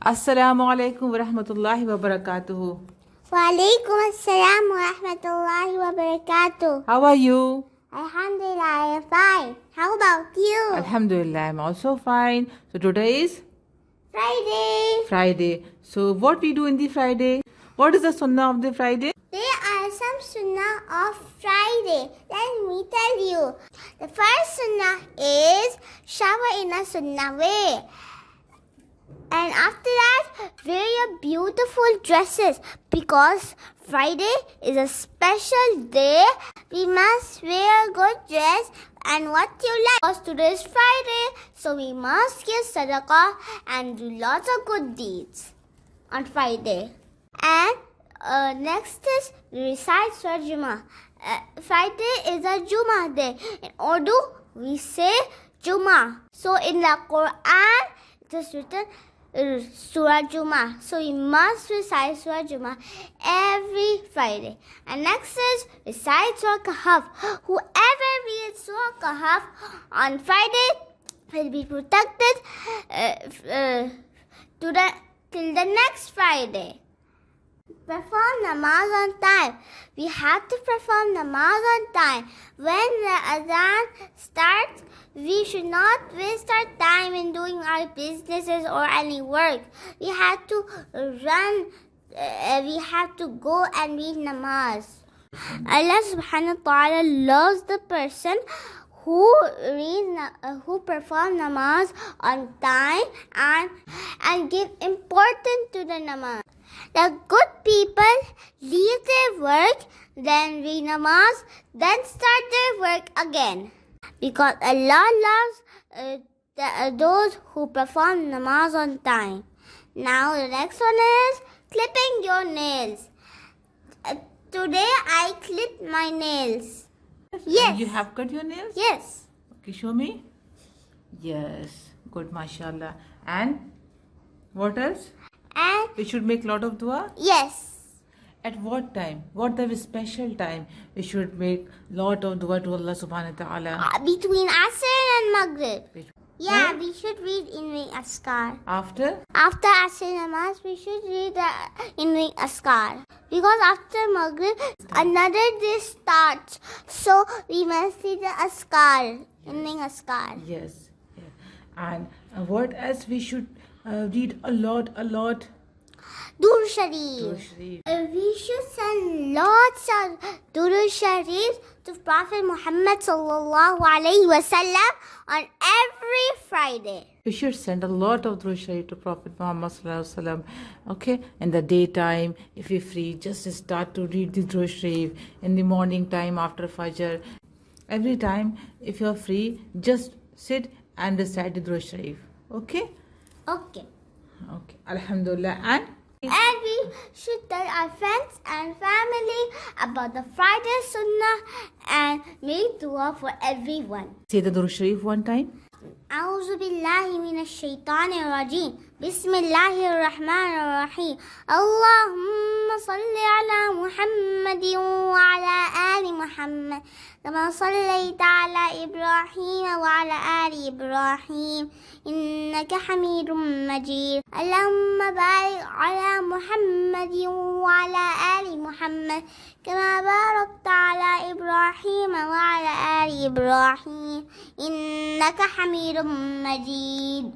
Assalamu alaikum wa rahmatullahi wa barakatuhu. Wa alaikum assalam wa rahmatullahi wa barakatuh. How are you? Alhamdulillah, I am fine. How about you? Alhamdulillah, I'm also fine. So today is Friday. Friday. So what we do in the Friday? What is the sunnah of the Friday? There are some sunnah of Friday. Let me tell you. The first sunnah is shower in a sunnah way. And after that, wear your beautiful dresses because Friday is a special day. We must wear a good dress and what you like. Because today is Friday, so we must give sadaqah and do lots of good deeds on Friday. And next is recite Surah Jummah. Friday is a Jummah day. In Urdu, we say Jummah. So in the Quran, it is written Surah Jummah. So we must recite Surah Jummah every Friday. And next is recite Surah Kahf. Whoever reads Surah Kahf on Friday will be protected till the next Friday. Perform namaz on time. We have to perform namaz on time. When the adhan starts, we should not waste our time in doing our businesses or any work. We have to run. We have to go and read namaz. Allah subhanahu wa ta'ala loves the person who perform namaz on time and give importance to the namaz. The good people leave their work, then read namaz, then start their work again. Because Allah loves those who perform namaz on time. Now the next one is clipping your nails. Today I clipped my nails. Yes. You have cut your nails? Yes. Okay, show me. Yes. Good, mashallah. And what else? And We should make lot of dua. yes. At what time? What the special time we should make lot of dua to Allah subhanahu wa ta'ala? Between Asr and Maghrib. Yeah, Right? we should read Invi Askar. After? After Asr namaz, we should read the Invi Askar. Because after Maghrib, another day starts. So we must read the Askar. Invi Askar. Yes. Yeah. And what else we should read a lot? Dur Sharif. Surah Sharif. We should send lots of Dur Sharif to Prophet Muhammad sallallahu alaihi wasallam on every Friday. We should send a lot of Durud Sharif to Prophet Muhammad sallallahu alaihi wasallam. Okay, in the daytime, if you're free, just start to read the Durud Sharif. In the morning time after Fajr, every time, if you're free, just sit and recite the Durud Sharif. Okay. Okay. Alhamdulillah. And we should tell our friends and family about the Friday Sunnah and make dua for everyone. Say the Durud Sharif one time. أعوذ بالله من الشيطان الرجيم بسم الله الرحمن الرحيم اللهم صل على محمد وعلى آل محمد كما صليت على إبراهيم وعلى آل إبراهيم إنك حميد مجيد اللهم بارك على محمد وعلى آل محمد كما باركت على إبراهيم وعلى آل إبراهيم إنك حميد مجيد